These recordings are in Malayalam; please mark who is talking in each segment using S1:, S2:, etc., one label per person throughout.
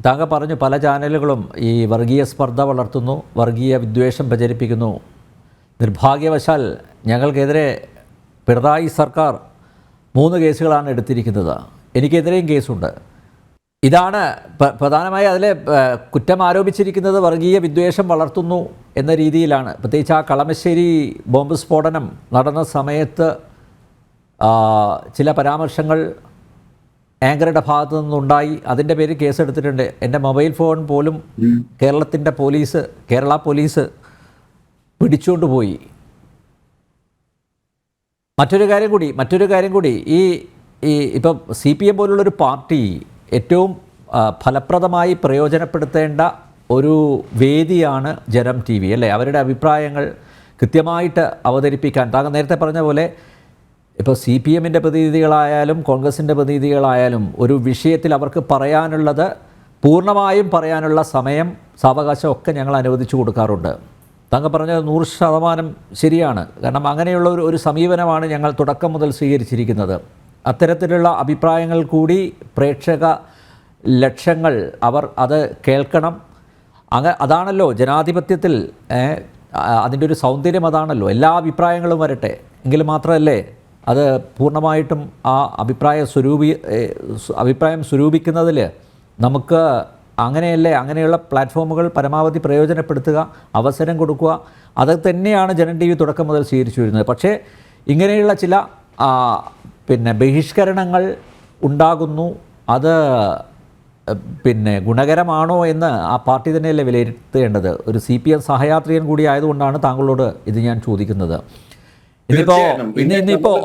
S1: താങ്കൾ പറഞ്ഞു പല ചാനലുകളും ഈ വർഗീയ സ്പർദ്ധ വളർത്തുന്നു, വർഗീയ വിദ്വേഷം പ്രചരിപ്പിക്കുന്നു. നിർഭാഗ്യവശാൽ ഞങ്ങൾക്കെതിരെ പിണറായി സർക്കാർ 3 കേസുകളാണ് എടുത്തിരിക്കുന്നത്. എനിക്കെതിരെയും കേസുണ്ട്. ഇതാണ് പ്രധാനമായി അതിൽ കുറ്റം ആരോപിച്ചിരിക്കുന്നത് വർഗീയ വിദ്വേഷം വളർത്തുന്നു എന്ന രീതിയിലാണ്. പ്രത്യേകിച്ച് ആ കളമശ്ശേരി ബോംബ് സ്ഫോടനം നടന്ന സമയത്ത് ചില പരാമർശങ്ങൾ ആങ്കറുടെ ഭാഗത്തു നിന്നുണ്ടായി. അതിൻ്റെ പേരിൽ കേസെടുത്തിട്ടുണ്ട്. എൻ്റെ മൊബൈൽ ഫോൺ പോലും കേരള പോലീസ് പിടിച്ചുകൊണ്ട് പോയി. മറ്റൊരു കാര്യം കൂടി ഈ ഇപ്പം CPM പോലുള്ളൊരു പാർട്ടി ഏറ്റവും ഫലപ്രദമായി പ്രയോജനപ്പെടുത്തേണ്ട ഒരു വേദിയാണ് ജനം TV അല്ലേ? അവരുടെ അഭിപ്രായങ്ങൾ കൃത്യമായിട്ട് അവതരിപ്പിക്കാൻ. താങ്കൾ നേരത്തെ പറഞ്ഞ പോലെ ഇപ്പോൾ CPMൻ്റെ പ്രതിനിധികളായാലും കോൺഗ്രസിൻ്റെ പ്രതിനിധികളായാലും ഒരു വിഷയത്തിൽ അവർക്ക് പറയാനുള്ളത് പൂർണ്ണമായും പറയാനുള്ള സമയം, സാവകാശം ഒക്കെ ഞങ്ങൾ അനുവദിച്ചു കൊടുക്കാറുണ്ട്. താങ്കൾ പറഞ്ഞത് 100% ശരിയാണ്. കാരണം അങ്ങനെയുള്ള ഒരു സമീപനമാണ് ഞങ്ങൾ തുടക്കം മുതൽ സ്വീകരിച്ചിരിക്കുന്നത്. അത്തരത്തിലുള്ള അഭിപ്രായങ്ങൾ കൂടി പ്രേക്ഷക ലക്ഷങ്ങൾ അവർ അത് കേൾക്കണം. അതാണല്ലോ ജനാധിപത്യത്തിൽ അതിൻ്റെ ഒരു സൗന്ദര്യം. അതാണല്ലോ എല്ലാ അഭിപ്രായങ്ങളും വരട്ടെ എങ്കിൽ മാത്രമല്ലേ അത് പൂർണ്ണമായിട്ടും ആ അഭിപ്രായം സ്വരൂപിക്കുന്നതിൽ നമുക്ക് അങ്ങനെയുള്ള പ്ലാറ്റ്ഫോമുകൾ പരമാവധി പ്രയോജനപ്പെടുത്തുക, അവസരം കൊടുക്കുക. അത് തന്നെയാണ് ജനം TV തുടക്കം മുതൽ സ്വീകരിച്ചു വരുന്നത്. പക്ഷേ ഇങ്ങനെയുള്ള ചില ബഹിഷ്കരണങ്ങൾ ഉണ്ടാകുന്നു. അത് ഗുണകരമാണോ എന്ന് ആ പാർട്ടി തന്നെയല്ലേ വിലയിരുത്തേണ്ടത്. ഒരു CPM സഹയാത്രികൻ കൂടി ആയതുകൊണ്ടാണ് താങ്കളോട് ഇത് ഞാൻ ചോദിക്കുന്നത്. ഇന്നിപ്പോൾ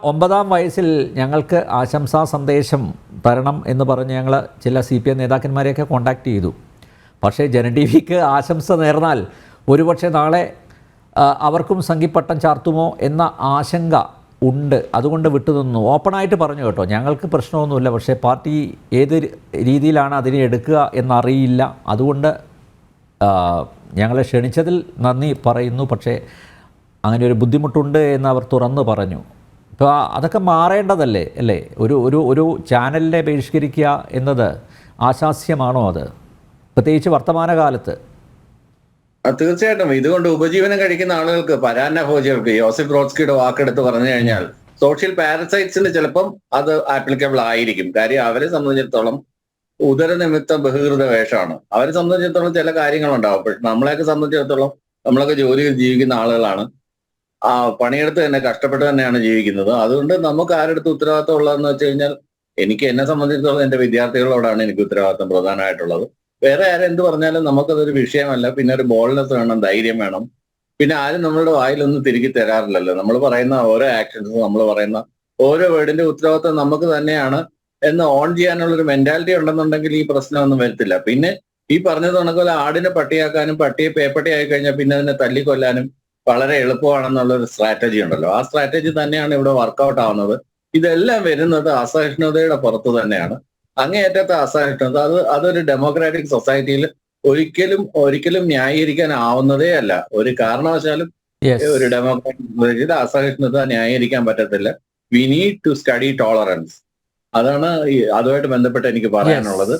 S1: 9ാം വയസ്സിൽ ഞങ്ങൾക്ക് ആശംസാ സന്ദേശം തരണം എന്ന് പറഞ്ഞ് ഞങ്ങൾ ചില CPM നേതാക്കന്മാരെയൊക്കെ കോൺടാക്റ്റ് ചെയ്തു. പക്ഷേ ജനം TVക്ക് ആശംസ നേർന്നാൽ ഒരുപക്ഷെ നാളെ അവർക്കും സംഘിപ്പട്ടം ചാർത്തുമോ എന്ന ആശങ്ക ഉണ്ട്. അതുകൊണ്ട് വിട്ടുനിന്നു. ഓപ്പണായിട്ട് പറഞ്ഞു കേട്ടോ, ഞങ്ങൾക്ക് പ്രശ്നമൊന്നുമില്ല. പക്ഷേ പാർട്ടി ഏത് രീതിയിലാണ് അതിനെ എടുക്കുക എന്നറിയില്ല. അതുകൊണ്ട് ഞങ്ങളെ ക്ഷണിച്ചതിൽ നന്ദി പറയുന്നു. പക്ഷേ അങ്ങനെ ഒരു ബുദ്ധിമുട്ടുണ്ട് എന്ന് അവർ തുറന്നു പറഞ്ഞു. ഇപ്പോൾ അതൊക്കെ മാറേണ്ടതല്ലേ അല്ലേ? ഒരു ചാനലിനെ ബഹിഷ്കരിക്കുക എന്നത് ആശാസ്യമാണോ അത്, പ്രത്യേകിച്ച് വർത്തമാനകാലത്ത്?
S2: തീർച്ചയായിട്ടും ഇതുകൊണ്ട് ഉപജീവനം കഴിക്കുന്ന ആളുകൾക്ക്, പരാന്നഭോജികൾക്ക്, യോസഫ് ബ്രോഡ്സ്കിയുടെ വാക്കെടുത്ത് പറഞ്ഞു കഴിഞ്ഞാൽ സോഷ്യൽ പാരസൈറ്റ്സിന് ചിലപ്പം അത് ആപ്ലിക്കബിൾ ആയിരിക്കും. കാര്യം അവരെ സംബന്ധിച്ചിടത്തോളം ഉദരനിമിത്തം ബഹിർകൃത വേഷമാണ്. അവരെ സംബന്ധിച്ചിടത്തോളം ചില കാര്യങ്ങളുണ്ടാവും. പക്ഷെ നമ്മളെയൊക്കെ സംബന്ധിച്ചിടത്തോളം നമ്മളൊക്കെ ജോലിയിൽ ജീവിക്കുന്ന ആളുകളാണ്. പണിയെടുത്ത് തന്നെ കഷ്ടപ്പെട്ട് തന്നെയാണ് ജീവിക്കുന്നത്. അതുകൊണ്ട് നമുക്ക് ആരെടുത്ത് ഉത്തരവാദിത്തം ഉള്ളതെന്ന് വെച്ച് കഴിഞ്ഞാൽ, എന്നെ സംബന്ധിച്ചിടത്തോളം എൻ്റെ വിദ്യാർത്ഥികളോടാണ് എനിക്ക് ഉത്തരവാദിത്തം പ്രധാനമായിട്ടുള്ളത്. വേറെ ആരെന്ത് പറഞ്ഞാലും നമുക്കതൊരു വിഷയമല്ല. പിന്നെ ഒരു ബോൾഡ്നെസ് വേണം, ധൈര്യം വേണം. പിന്നെ ആരും നമ്മളുടെ വായിലൊന്നും തിരികെ തരാറില്ലല്ലോ. നമ്മൾ പറയുന്ന ഓരോ ആക്ഷൻസും, നമ്മൾ പറയുന്ന ഓരോ വേർഡിന്റെ ഉത്തരവാദിത്തം നമുക്ക് തന്നെയാണ് എന്ന് ഓൺ ചെയ്യാനുള്ളൊരു മെന്റാലിറ്റി ഉണ്ടെന്നുണ്ടെങ്കിൽ ഈ പ്രശ്നമൊന്നും വരത്തില്ല. പിന്നെ ഈ പറഞ്ഞത് കണക്കുപോലെ ആടിനെ പട്ടിയാക്കാനും പട്ടിയെ പേപ്പട്ടിയായി കഴിഞ്ഞാൽ പിന്നെ അതിനെ തല്ലിക്കൊല്ലാനും വളരെ എളുപ്പമാണെന്നുള്ളൊരു സ്ട്രാറ്റജി ഉണ്ടല്ലോ. ആ സ്ട്രാറ്റജി തന്നെയാണ് ഇവിടെ വർക്കൗട്ട് ആവുന്നത്. ഇതെല്ലാം വരുന്നത് അസഹിഷ്ണുതയുടെ പുറത്ത് തന്നെയാണ്. അങ്ങേയറ്റത്തെ അസഹിഷ്ണുത അതൊരു ഡെമോക്രാറ്റിക് സൊസൈറ്റിയിൽ ഒരിക്കലും ന്യായീകരിക്കാൻ ആവുന്നതേ അല്ല. ഒരു കാരണവശാലും ഒരു ഡെമോക്രാറ്റിക് സൊസൈറ്റിയിൽ അസഹിഷ്ണുത ന്യായീകരിക്കാൻ പറ്റത്തില്ല. We need to study tolerance. അതാണ് അതുമായിട്ട് ബന്ധപ്പെട്ട് എനിക്ക് പറയാനുള്ളത്.